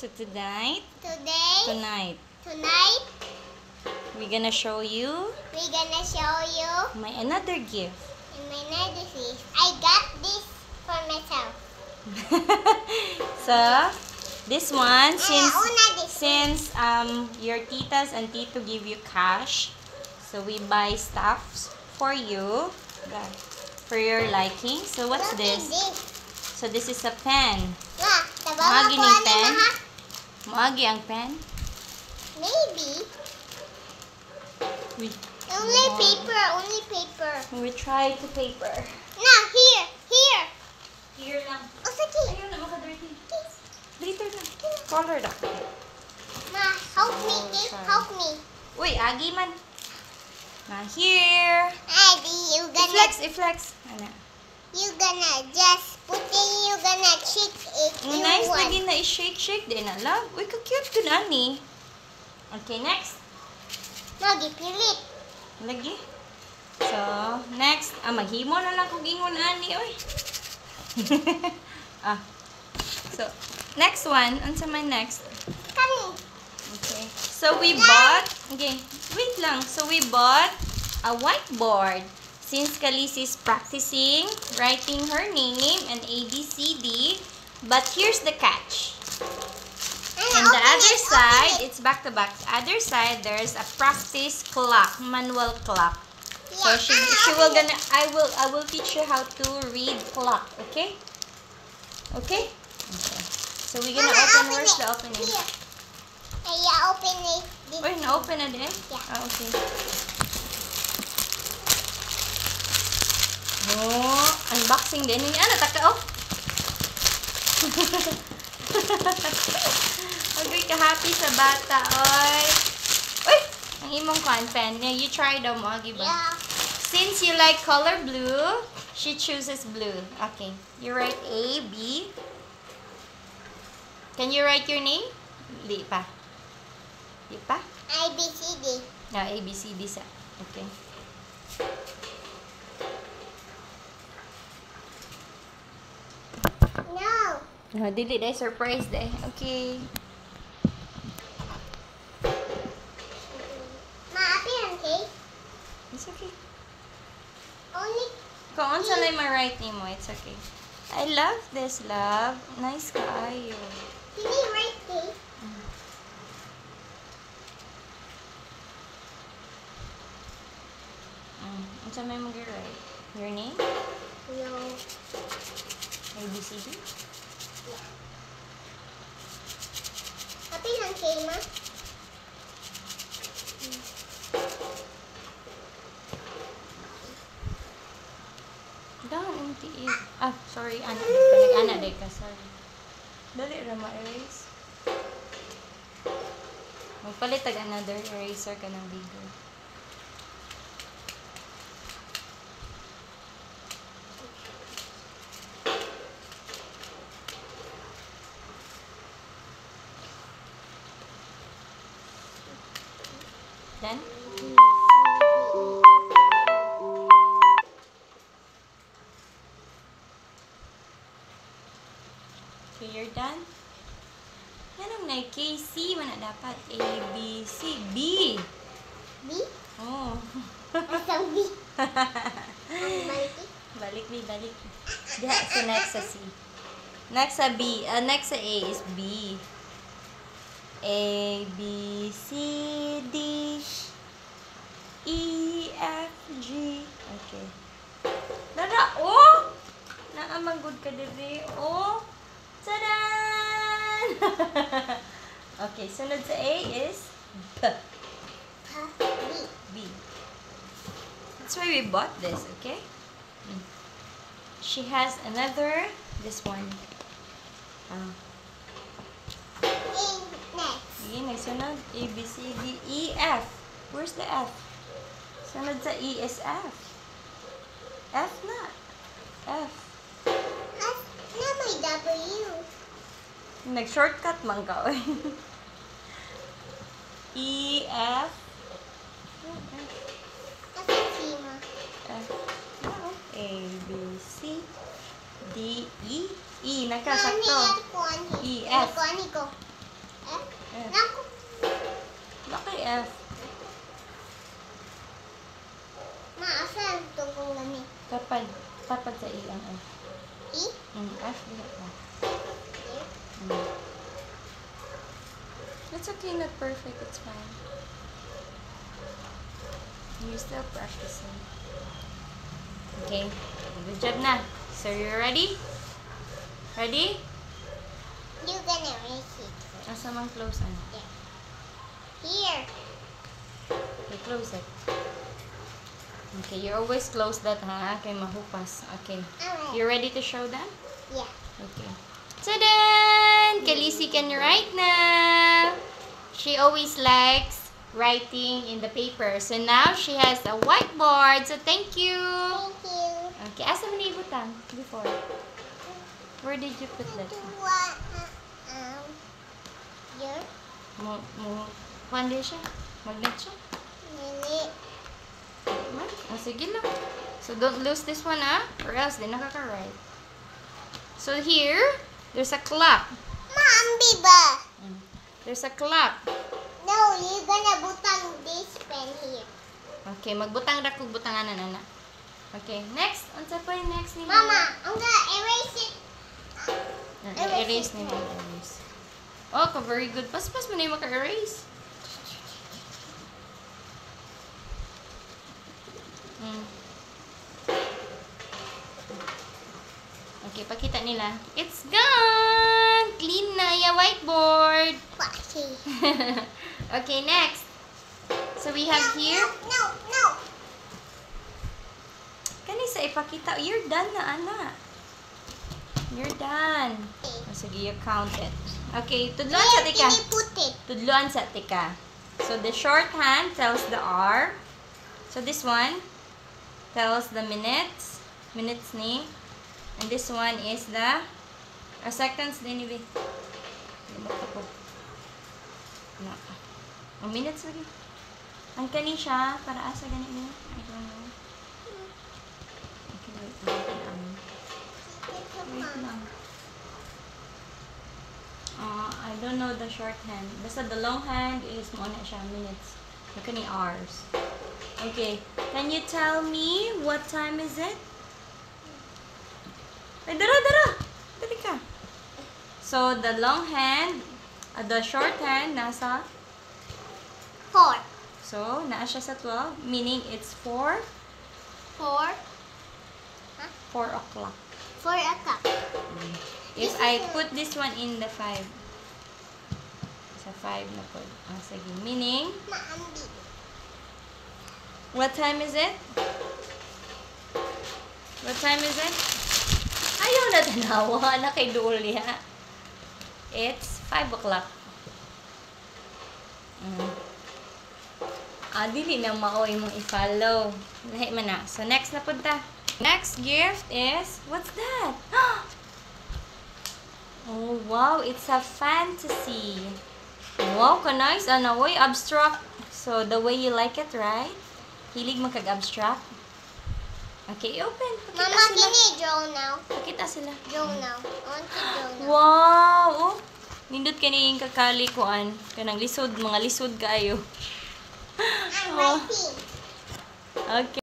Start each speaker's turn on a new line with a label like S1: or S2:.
S1: So tonight,
S2: Tonight,
S1: we're gonna show you
S2: we're gonna show you
S1: my another gift.
S2: my medicine. I got this for myself.
S1: So this one,
S2: una
S1: since your titas and tito give you cash, so we buy stuffs for you for your liking. So what's
S2: Look
S1: this?
S2: at this.
S1: So this is a pen.
S2: Ma, tabawa
S1: Maagi
S2: ko
S1: ning
S2: ano
S1: pen?
S2: ha?
S1: Maagi ang pen.
S2: Maybe.
S1: We
S2: Only paper.
S1: we try to paper.
S2: No, here.
S1: Here lang.
S2: Oh, sige.
S1: Ayun na maka-dirty. Later na. Color na.
S2: Ma, help me,
S1: Oh,
S2: okay?
S1: sorry.
S2: Help me.
S1: Uy, agi man. Na here.
S2: Adi,
S1: I-flex. Ano?
S2: you gonna just put in, you gonna shake it. You
S1: Nice
S2: want.
S1: lagi na i-shake din na lang. Uy, ka-cute ko na ni. Okay, next.
S2: Magipilit.
S1: Lagi. So, next. Maghimo na lang kung ingon ani. Uy. So, next one. Unsa man next?
S2: Kani.
S1: Okay. So, we bought... Okay, wait lang. So, we bought a whiteboard. Since Khaleesi is practicing writing her name and ABCD. But here's the catch. On the other side, it's back to back. Other side, there's a practice clock, manual clock. So she will gonna. I will teach you how to read clock. Okay? Okay. So we're gonna open. Where's the opening?
S2: Here. Yeah, open it.
S1: Wait, na-open na din?
S2: Yeah.
S1: Okay. Oh, unboxing din. Ano, taka, oh. Agay ka happy sa bata, oy. Uy! Ang imong pen. Yeah, you try daw mo, ba?
S2: Yeah.
S1: Since you like color blue, she chooses blue. Okay. You write A, B. Can you write your name? Di pa. Di pa?
S2: ABCD.
S1: No, A, B, C, D sa. Okay.
S2: No.
S1: No, dili day surprise day. Okay.
S2: Ma, appear okay?
S1: It's okay.
S2: Only
S1: Kung unsa lang ma-write mo, it's okay. I love this, love. Nice kaayo.
S2: can you write this?
S1: Unsa may mag-write? Your name?
S2: No.
S1: A, B, C, D?
S2: Happy lang kay ma?
S1: Dahan, MTE. Sorry. Ana, day ka. Sorry. Dali ra ma-erase. Magpalit tag another eraser ka ng bigger. Done? Okay, you're done? Yan ang K, C. Mana dapat? A, B, C, B.
S2: B?
S1: Oh.
S2: Asang B? Ang malaki?
S1: Balik. Diha, so next sa C. Next sa B. Next sa A is B. A, B, C, D, E, F, G. Okay. Dada, oh! Naamanggod ka, diri. Oh! Tadan! Okay, sunod sa A is B.
S2: B.
S1: B. That's why we bought this, okay? She has another, this one.
S2: Next.
S1: Sige, nagsunod. A, B, C, D, E, F. Where's the F? Sunod sa E is F. F na. F.
S2: Na may W.
S1: Nag-shortcut man ka, oy. E, F.
S2: Asang C ma?
S1: F. A, B, C, D, E. E, nagkasakto. E, F.
S2: Kuani ko.
S1: F.
S2: Naku.
S1: Bakit F?
S2: Maasan ito kong gamit.
S1: Tapad. Tapad sa ilang F.
S2: E?
S1: F. Dito pa.
S2: Here.
S1: It's okay, not perfect. It's fine. You're still practicing. Okay. Good job na. So, you're ready? Ready?
S2: You're gonna erase it.
S1: Asa mang close ano?
S2: Here.
S1: Okay, close it. Okay, you always close that, ha? Kay mahupas. Okay.
S2: Alright.
S1: You ready to show them?
S2: Yeah.
S1: Okay. Tadan! Khaleesi can write now. She always likes writing in the paper. So now she has a whiteboard. So thank you.
S2: Thank you.
S1: Okay, asa mo naibutang before? Where did you put that?
S2: Here.
S1: Kuhan din siya? Magnet siya?
S2: Nini.
S1: Sige lang. So don't lose this one, or else di nakaka-write. So here, there's a clock.
S2: Mambi ba?
S1: There's a clock.
S2: No, you're gonna butang this pen here.
S1: Okay, magbutang ra kog butanganan ana. Okay, next. Unsa pa yung next ni
S2: Mama, I'm gonna erase it.
S1: Erase ni erase. Oh, very good. Pas-pas mo na yung maka-erase. Okay, pakita nila. It's gone! Clean na yung whiteboard.
S2: Washi.
S1: Okay, next. So we have here.
S2: No.
S1: Kani sa ipakita. You're done na, ana. You're done. Oh, sige, you count it. Okay, tudloan sa tika.
S2: Can you put it?
S1: Tudloan sa tika. So the shorthand tells the R. So this one tells the minutes. Minutes ni. And this one is the seconds din ni. Limot ako. No. Ang minutes lagi. Ang kani siya para asa gani niya. I don't know. Okay, wait lang. Wait lang. I don't know the shorthand. Basta the long hand is mo na siya minutes. Yung kani hours. Okay. Can you tell me what time is it? Ay, dara! Dali ka. So, the long hand, the short hand, nasa?
S2: 4.
S1: So, naa siya sa 12, meaning it's 4 o'clock.
S2: 4 o'clock.
S1: If I put this one in the 5, sa 5 na po. Sige. Meaning,
S2: Mambi.
S1: what time is it? What time is it? Ayaw na tanawa na kay Duli, ha? It's 5 o'clock. Dili na maoy mong i-follow. Lahi man na. So, next na punta. Next gift is, what's that? Oh, wow. It's a fantasy. Wow, ka-nice. Oy, abstract. So, the way you like it, right? Hilig magkag-abstract. Okay, open. Pakita
S2: Mama,
S1: sila.
S2: can you draw now?
S1: Pakita sila.
S2: Draw now. I want to draw now.
S1: Wow! Oh, nindot kaning kakali kuan. Kanang lisod, mga lisod kaayo.
S2: I'm
S1: Oh.
S2: writing.
S1: Okay.